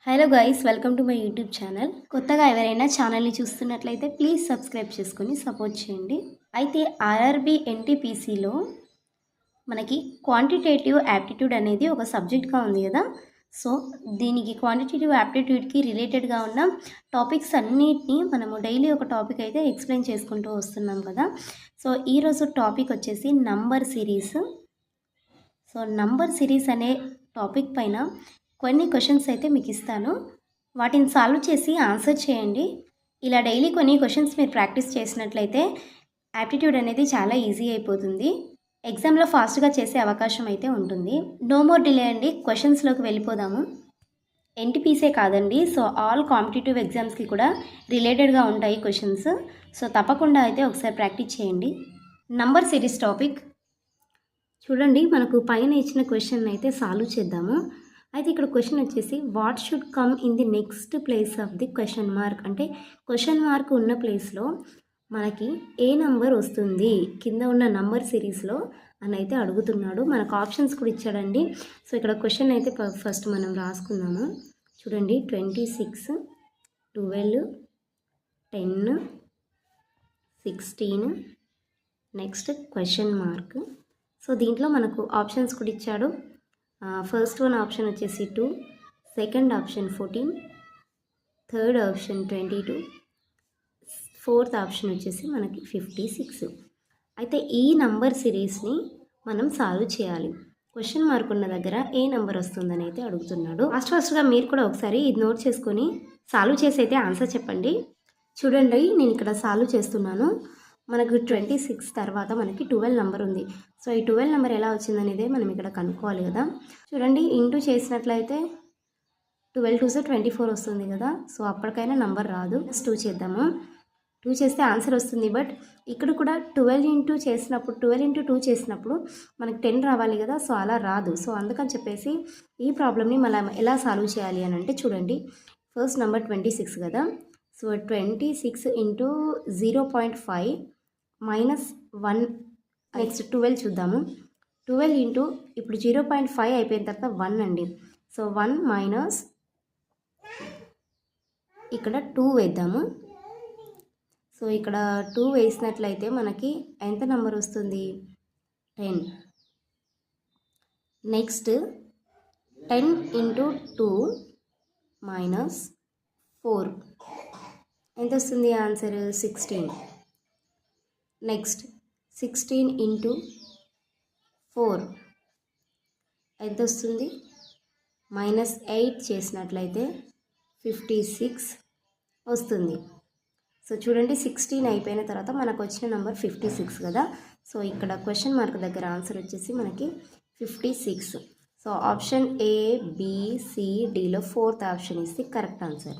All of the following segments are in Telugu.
Hello guys, welcome to my YouTube channel. కొత్తగా ఎవరైనా ఛానల్ని చూస్తున్నట్లయితే ప్లీజ్ సబ్స్క్రైబ్ చేసుకొని సపోర్ట్ చేయండి. అయితే ఆర్ఆర్బి ఎన్టీపీసీలో మనకి క్వాంటిటేటివ్ యాప్టిట్యూడ్ అనేది ఒక సబ్జెక్ట్గా ఉంది కదా. సో దీనికి క్వాంటిటేటివ్ యాప్టిట్యూడ్కి రిలేటెడ్గా ఉన్న టాపిక్స్ అన్నిటినీ మనము డైలీ ఒక టాపిక్ అయితే ఎక్స్ప్లెయిన్ చేసుకుంటూ వస్తున్నాం కదా. సో ఈరోజు టాపిక్ వచ్చేసి number series. So number series అనే టాపిక్ పైన కొన్ని క్వశ్చన్స్ అయితే మీకు ఇస్తాను. వాటిని సాల్వ్ చేసి ఆన్సర్ చేయండి. ఇలా డైలీ కొన్ని క్వశ్చన్స్ మీరు ప్రాక్టీస్ చేసినట్లయితే యాప్టిట్యూడ్ అనేది చాలా ఈజీ అయిపోతుంది. ఎగ్జామ్లో ఫాస్ట్గా చేసే అవకాశం అయితే ఉంటుంది. నో మోర్ డిలే అండి, క్వశ్చన్స్లోకి వెళ్ళిపోదాము. ఎన్టీపీసీ కాదండి, సో ఆల్ కాంపిటేటివ్ ఎగ్జామ్స్కి కూడా రిలేటెడ్గా ఉంటాయి క్వశ్చన్స్. సో తప్పకుండా అయితే ఒకసారి ప్రాక్టీస్ చేయండి. నంబర్ సిరీస్ టాపిక్ చూడండి. మనకు పైన ఇచ్చిన క్వశ్చన్ అయితే సాల్వ్ చేద్దాము. అయితే ఇక్కడ క్వశ్చన్ వచ్చేసి what should come in the next place of the question mark. అంటే క్వశ్చన్ మార్క్ ఉన్న ప్లేస్లో మనకి ఏ నంబర్ వస్తుంది కింద ఉన్న నంబర్ సిరీస్లో అని అయితే అడుగుతున్నాడు. మనకు ఆప్షన్స్ కూడా ఇచ్చాడండి. సో ఇక్కడ క్వశ్చన్ అయితే ఫస్ట్ మనం రాసుకుందాము. చూడండి, 26, 12, 10, 16, నెక్స్ట్ క్వశ్చన్ మార్క్. సో దీంట్లో మనకు ఆప్షన్స్ కూడా ఇచ్చాడు. ఫస్ట్ వన్ ఆప్షన్ వచ్చేసి 2, second option 14, third option 22, fourth option వచ్చేసి మనకి 56. అయితే ఈ నంబర్ సిరీస్ని మనం సాల్వ్ చేయాలి. క్వశ్చన్ మార్క్ ఉన్న దగ్గర ఏ నెంబర్ వస్తుందని అయితే అడుగుతున్నాడు. ఫాస్ట్గా మీరు కూడా ఒకసారి ఇది నోట్ చేసుకొని సాల్వ్ చేసి అయితే ఆన్సర్ చెప్పండి. చూడండి, నేను ఇక్కడ సాల్వ్ చేస్తున్నాను. మనకు 26 తర్వాత మనకి 12 నెంబర్ ఉంది. సో ఈ 12 నెంబర్ ఎలా వచ్చిందనేదే మనం ఇక్కడ కనుక్కోవాలి కదా. చూడండి, ఇంటూ చేసినట్లయితే 12 2 24 వస్తుంది కదా. సో అప్పటికైనా నెంబర్ రాదు. 2 చేద్దాము. 2 చేస్తే ఆన్సర్ వస్తుంది. బట్ ఇక్కడ కూడా 12 ఇంటూ చేసినప్పుడు 12 ఇంటూ 2 చేసినప్పుడు మనకి 10 రావాలి కదా. సో అలా రాదు. సో అందుకని చెప్పేసి ఈ ప్రాబ్లమ్ని మనం ఎలా సాల్వ్ చేయాలి అని అంటే, చూడండి, ఫస్ట్ నెంబర్ 26 కదా. So 26 into 0.5 minus 1. నెక్స్ట్ 12 చూద్దాము. 12 ఇంటూ ఇప్పుడు 0.5 అయిపోయిన తర్వాత 1 అండి. సో 1 మైనస్ ఇక్కడ 2 వేద్దాము. సో ఇక్కడ 2 వేసినట్లయితే మనకి ఎంత నెంబర్ వస్తుంది? 10. నెక్స్ట్ 10 ఇంటూ 2 మైనస్ 4 ఎంత వస్తుంది? ఆన్సర్ 16. నెక్స్ట్ 16 ఇంటూ 4 ఎంత వస్తుంది? -8 చేసినట్లయితే 56 వస్తుంది. సో చూడండి, 16 అయిపోయిన తర్వాత మనకు వచ్చిన నెంబర్ 56 కదా. సో ఇక్కడ క్వశ్చన్ మార్క్ దగ్గర ఆన్సర్ వచ్చేసి మనకి 56. So option A, B, C, డిలో fourth option is the correct answer.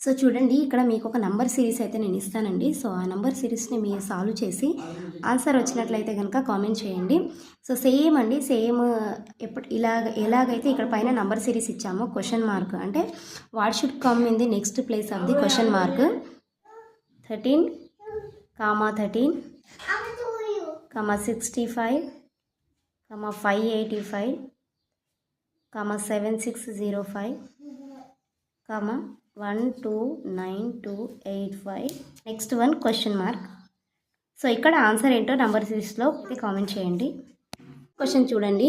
So చూడండి, ఇక్కడ మీకు ఒక నంబర్ సిరీస్ అయితే నేను ఇస్తానండి. సో ఆ నంబర్ సిరీస్ని మీరు సాల్వ్ చేసి ఆన్సర్ వచ్చినట్లయితే కనుక కామెంట్ చేయండి. సో సేమ్ అండి, సేమ్ ఎలాగైతే ఇక్కడ పైన నంబర్ సిరీస్ ఇచ్చామో క్వశ్చన్ మార్క్ అంటే what should come in the next place of the question mark 13, 13, 65, 585, 7605, 129285. Next one question mark. So ఇక్కడ ఆన్సర్ ఏంటో నంబర్ సిరీస్లో కామెంట్ చేయండి. క్వశ్చన్ చూడండి,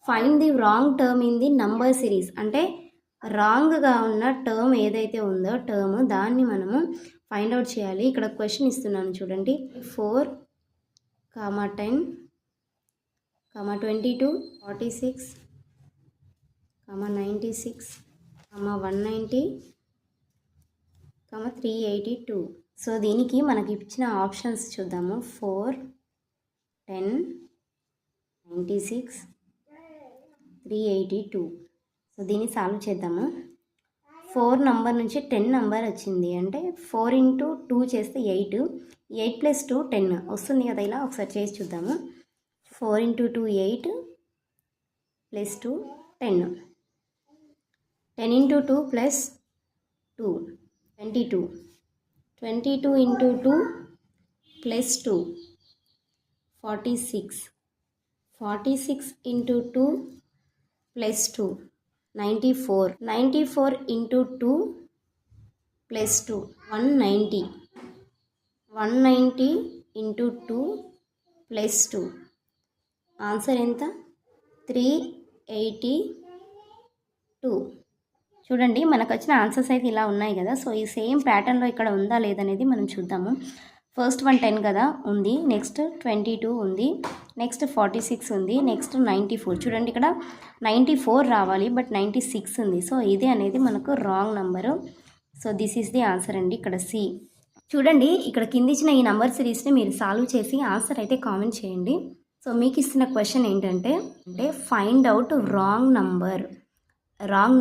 find the wrong term in the number series. అంటే రాంగ్గా ఉన్న టర్మ్ ఏదైతే ఉందో టర్మ్ దాన్ని మనము ఫైండ్ అవుట్ చేయాలి. ఇక్కడ క్వశ్చన్ ఇస్తున్నాను చూడండి. 4, 10, 22, 46, 96, 190, 382. సో దీనికి మనకి ఇచ్చిన ఆప్షన్స్ చూద్దాము. 4, 10, 96, 382. సో దీన్ని సాల్వ్ చేద్దాము. 4 నంబర్ నుంచి 10 నంబర్ వచ్చింది అంటే 4 ఇంటూ 2 చేస్తే 8, 8 + 2 10 వస్తుంది కదా. ఇలా ఒకసారి చేసి చూద్దాము. 4 into 2 8 + 2 10, 10 into 2 + 2 22, 22 into 2 + 2 46, 46 into 2 + 2 94 into 2 plus 2 190. 190 into 2 plus 2 answer ఎంత 382. చూడండి మనకు వచ్చిన ఆన్సర్స్ అయితే ఇలా ఉన్నాయి కదా. సో ఈ సేమ్ ప్యాటర్న్లో ఇక్కడ ఉందా లేదనేది మనం చూద్దాము. ఫస్ట్ వన్ 10 కదా ఉంది, నెక్స్ట్ 22 ఉంది, నెక్స్ట్ 46 ఉంది, నెక్స్ట్ 94. చూడండి ఇక్కడ 94 రావాలి బట్ 96 ఉంది. సో ఇది అనేది మనకు wrong number. So this is the answer అండి ఇక్కడ సి. చూడండి ఇక్కడ కింద ఇచ్చిన ఈ నంబర్ సిరీస్ని మీరు సాల్వ్ చేసి ఆన్సర్ అయితే కామెంట్ చేయండి. సో మీకు ఇస్తున్న క్వశ్చన్ ఏంటంటే ఫైండ్ అవుట్ రాంగ్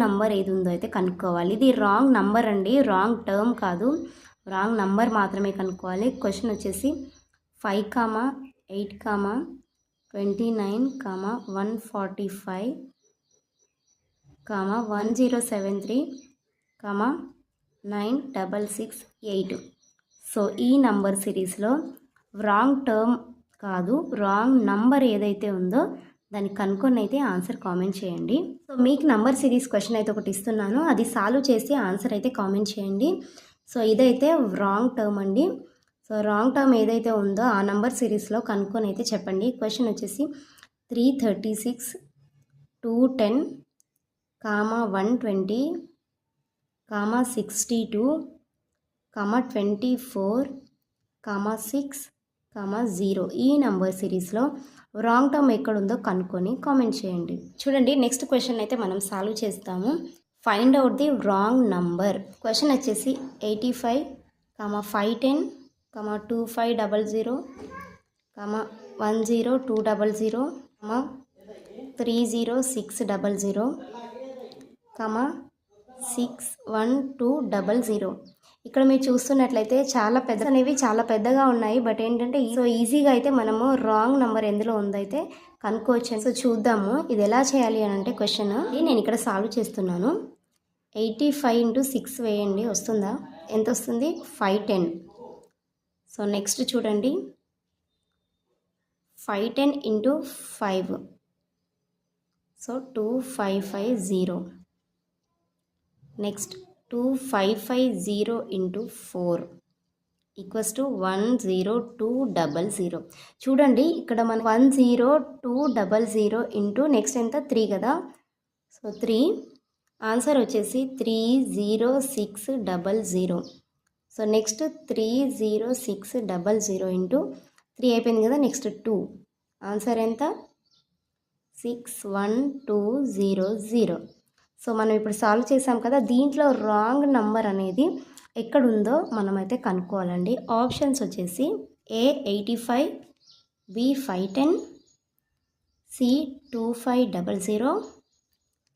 నంబర్ ఏది ఉందో అయితే కనుక్కోవాలి. ఇది రాంగ్ నంబర్ అండి, రాంగ్ టర్మ్ కాదు, రాంగ్ నంబర్ మాత్రమే కనుక్కోవాలి. క్వశ్చన్ వచ్చేసి 5, 8, 29, 145, 1073, 9668. సో ఈ నంబర్ సిరీస్లో రాంగ్ టర్మ్ కాదు, రాంగ్ నంబర్ ఏదైతే ఉందో దాన్ని కనుక్కొని అయితే ఆన్సర్ కామెంట్ చేయండి. సో మీకు నంబర్ సిరీస్ క్వశ్చన్ అయితే ఒకటి ఇస్తున్నాను, అది సాల్వ్ చేసి ఆన్సర్ అయితే కామెంట్ చేయండి. సో ఇదైతే రాంగ్ టర్మ్ అండి. సో రాంగ్ టర్మ్ ఏదైతే ఉందో ఆ నంబర్ సిరీస్లో కనుక్కొని అయితే చెప్పండి. క్వశ్చన్ వచ్చేసి 336, 210, 120, 62, 24, 6, 0 ఈ నంబర్ సిరీస్లో రాంగ్ టర్మ్ ఎక్కడుందో కనుక్కొని కామెంట్ చేయండి. చూడండి నెక్స్ట్ క్వశ్చన్ అయితే మనం సాల్వ్ చేస్తాము. Find out the wrong number. Question వచ్చేసి 85, 510, 2500, 10200, 30600, 61200. ఇక్కడ మీరు చూస్తున్నట్లయితే చాలా పెద్దగా ఉన్నాయి. బట్ ఏంటంటే సో ఈజీగా అయితే మనము రాంగ్ నెంబర్ ఎందులో ఉందైతే కనుక్కోవచ్చు. సో చూద్దాము ఇది ఎలా చేయాలి అని అంటే క్వశ్చన్ నేను ఇక్కడ సాల్వ్ చేస్తున్నాను. 85 into 6 వేయండి, వస్తుందా? ఎంత వస్తుంది? 510. సో నెక్స్ట్ చూడండి 510 into 5, so 2550. Next 2550 into 4 equals to 10200. చూడండి ఇక్కడ మన 10200 ఇంటూ నెక్స్ట్ ఎంత 3 కదా. సో 3 ఆన్సర్ వచ్చేసి 30600. సో నెక్స్ట్ 30600 ఇంటూ 3 అయిపోయింది కదా. నెక్స్ట్ 2 ఆన్సర్ ఎంత 61200. సో మనం ఇప్పుడు సాల్వ్ చేసాం కదా, దీంట్లో రాంగ్ నంబర్ అనేది ఎక్కడుందో మనమైతే కనుక్కోవాలండి. ఆప్షన్స్ వచ్చేసి A 85, B 510, C 2500,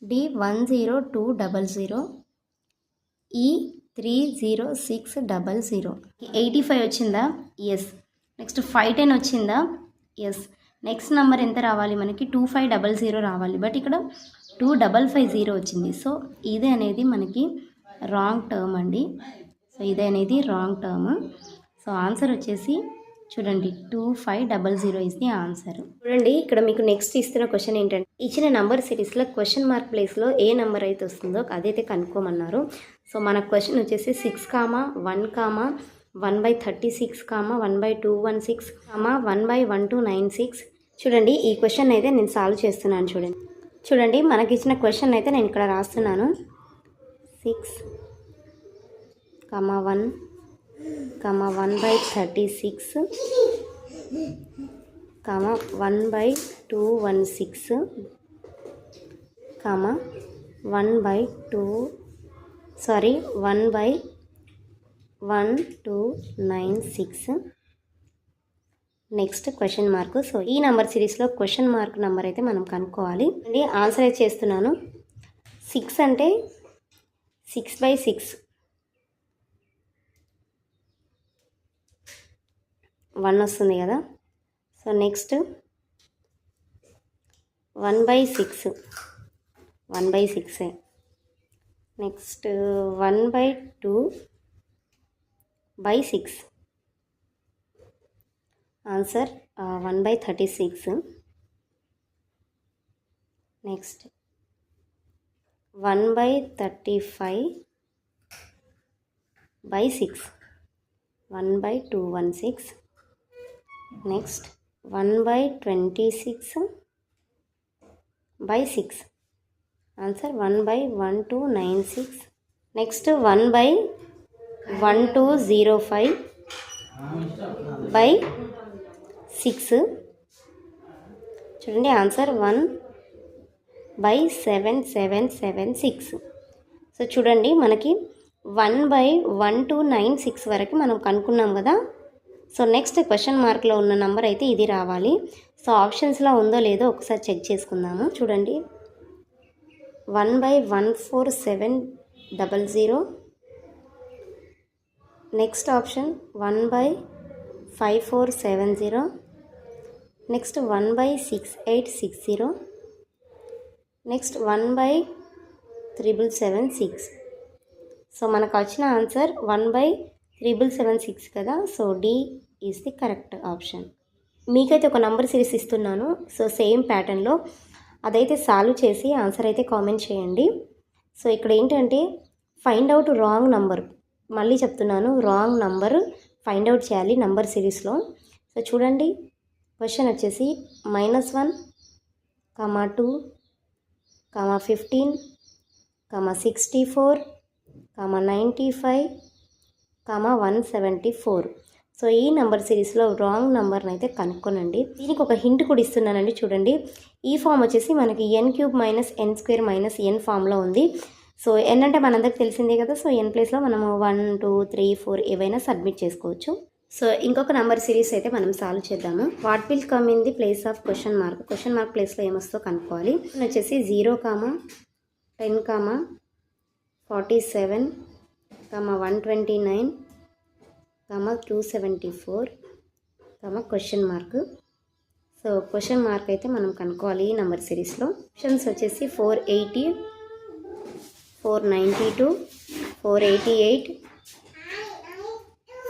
D 10200, E 30600. 85 వచ్చిందా? ఎస్. నెక్స్ట్ 510 వచ్చిందా? ఎస్. నెక్స్ట్ నెంబర్ ఎంత రావాలి మనకి? 2500 రావాలి. బట్ ఇక్కడ 2550 వచ్చింది. సో ఇది అనేది మనకి రాంగ్ టర్మ్ అండి. సో ఇది అనేది రాంగ్ టర్మ్. సో ఆన్సర్ వచ్చేసి చూడండి 2500 ఇస్ ది ఆన్సర్. చూడండి ఇక్కడ మీకు నెక్స్ట్ ఇస్తున్న క్వశ్చన్ ఏంటంటే ఇచ్చిన నంబర్ సిరీస్లో క్వశ్చన్ మార్క్ ప్లేస్లో ఏ నెంబర్ అయితే వస్తుందో అదైతే కనుక్కోమన్నారు. సో మన క్వశ్చన్ వచ్చేసి 6, 1, 1/36, 1/216, 1/1296. చూడండి ఈ క్వశ్చన్ అయితే నేను సాల్వ్ చేస్తున్నాను. చూడండి మనకి ఇచ్చిన క్వశ్చన్ అయితే నేను ఇక్కడ రాస్తున్నాను. 6, 1, 1/36, 1/216, 1/1296. Next question mark. సో ఈ నెంబర్ సిరీస్లో క్వశ్చన్ మార్క్ నెంబర్ అయితే మనం కనుక్కోవాలి అండి. ఆన్సర్ అయితే చేస్తున్నాను. 6 అంటే 6/6, 1 వస్తుంది కదా. So next 1/6, 1/6. Next 1/2/6. Answer 1/36. Next 1/35/6 1/216. Next 1/26/6 answer 1/1296. Next 1/1205/6 చూడండి ఆన్సర్ 1/7776. సో చూడండి మనకి 1/1296 వరకు మనం కనుక్కున్నాం కదా. సో నెక్స్ట్ క్వశ్చన్ మార్క్లో ఉన్న నంబర్ అయితే ఇది రావాలి. సో ఆప్షన్స్లో ఉందో లేదో ఒకసారి చెక్ చేసుకుందాము. చూడండి 1/14700. Next option 1/5470. Next 1/6860. Next 1/776. So మనకు వచ్చిన ఆన్సర్ 1/776 కదా. So D is the correct option. మీకైతే ఒక నంబర్ సిరీస్ ఇస్తున్నాను. సో సేమ్ ప్యాటర్న్లో అదైతే సాల్వ్ చేసి ఆన్సర్ అయితే కామెంట్ చేయండి. సో ఇక్కడ ఏంటంటే ఫైండ్ అవుట్ రాంగ్ నంబర్, మళ్ళీ చెప్తున్నాను రాంగ్ నంబర్ ఫైండ్ అవుట్ చేయాలి నంబర్ సిరీస్లో. సో చూడండి క్వశ్చన్ వచ్చేసి -1, 2, 15, 64, 95, 174. సో ఈ నెంబర్ సిరీస్లో రాంగ్ నెంబర్ని అయితే కనుక్కోనండి. దీనికి ఒక హింట్ కూడా ఇస్తున్నానండి. చూడండి ఈ ఫామ్ వచ్చేసి మనకి n³ - n² - n ఫామ్లో ఉంది. సో n అంటే మనందరికి తెలిసిందే కదా. సో n ప్లేస్లో మనము 1, 2, 3, 4 ఏవైనా సబ్మిట్ చేసుకోవచ్చు. సో ఇంకొక నెంబర్ సిరీస్ అయితే మనం సాల్వ్ చేద్దాము. What will come in the place of question mark. Question mark ప్లేస్లో ఏమొస్తో కనుక్కోవాలి. వచ్చేసి 0, 10, 47, 129, 274, question mark. So question mark అయితే మనం కనుక్కోవాలి ఈ నెంబర్ సిరీస్లో. ఆప్షన్స్ వచ్చేసి 480, 492, 488,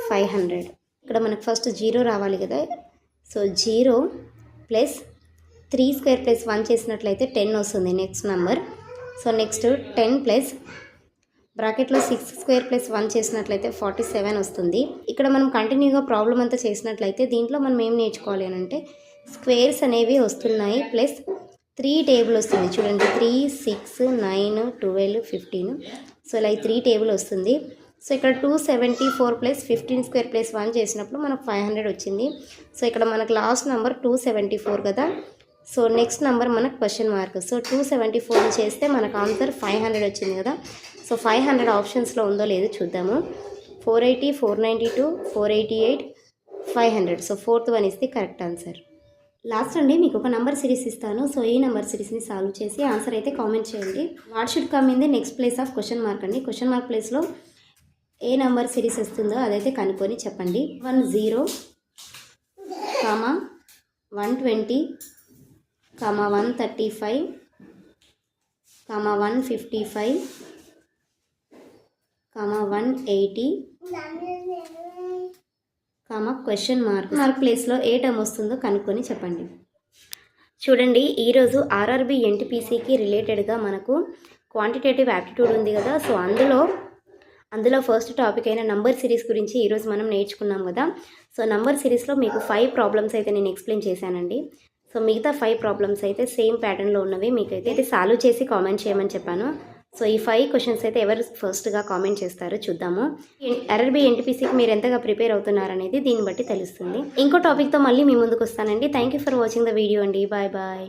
500. ఇక్కడ మనకు ఫస్ట్ 0 రావాలి కదా. సో 0 + 3² + 1 చేసినట్లయితే 10 వస్తుంది నెక్స్ట్ నెంబర్. సో నెక్స్ట్ 10 + బ్రాకెట్లో 6² + 1 చేసినట్లయితే 47 వస్తుంది. ఇక్కడ మనం కంటిన్యూగా ప్రాబ్లం అంతా చేసినట్లయితే దీంట్లో మనం ఏం నేర్చుకోవాలి అని అంటే స్క్వేర్స్ అనేవి వస్తున్నాయి ప్లస్ 3 టేబుల్ వస్తుంది. చూడండి 3, 6, 9, 12, 15. సో ఇలా 3 టేబుల్ వస్తుంది. సో ఇక్కడ 274 + 15² + 1 చేసినప్పుడు మనకు 500 వచ్చింది. సో ఇక్కడ మనకు లాస్ట్ నెంబర్ 274 కదా. సో నెక్స్ట్ నెంబర్ మనకు క్వశ్చన్ మార్క్. సో 274 చేస్తే మనకు ఆన్సర్ 500 వచ్చింది కదా. సో 500 ఆప్షన్స్లో ఉందో లేదో చూద్దాము. 480, 492, 488, 500. So 4th one is the correct answer. Last అండి మీకు ఒక నెంబర్ సిరీస్ ఇస్తాను. సో ఈ నెంబర్ సిరీస్ని సాల్వ్ చేసి ఆన్సర్ అయితే కామెంట్ చేయండి. What should come in the next place of question mark అండి. క్వశ్చన్ మార్క్ ప్లేస్లో ఏ నెంబర్ సిరీస్ వస్తుందో అదైతే కనుక్కొని చెప్పండి. 10, 120, 135, 155, 180, క్వశ్చన్ మార్క్ ప్లేస్లో ఏ టర్మ్ వస్తుందో కనుక్కొని చెప్పండి. చూడండి ఈరోజు ఆర్ఆర్బి ఎన్టీపీసీకి రిలేటెడ్గా మనకు క్వాంటిటేటివ్ యాప్టిట్యూడ్ ఉంది కదా. సో అందులో ఫస్ట్ టాపిక్ అయిన నంబర్ సిరీస్ గురించి ఈరోజు మనం నేర్చుకున్నాం కదా. సో నంబర్ సిరీస్లో మీకు 5 ప్రాబ్లమ్స్ అయితే నేను ఎక్స్ప్లెయిన్ చేశానండి. సో మిగతా 5 ప్రాబ్లమ్స్ అయితే సేమ్ ప్యాటర్న్లో ఉన్నవి మీకైతే సాల్వ్ చేసి కామెంట్ చేయమని చెప్పాను. సో ఈ 5 క్వశ్చన్స్ అయితే ఎవరు ఫస్ట్గా కామెంట్ చేస్తారో చూద్దాము. ఆర్ఆర్బి ఎన్టీపీసీకి మీరు ఎంతగా ప్రిపేర్ అవుతున్నారనేది దీన్ని బట్టి తెలుస్తుంది. ఇంకో టాపిక్తో మళ్ళీ మీ ముందుకు వస్తానండి. Thank you for watching the video అండి. Bye bye.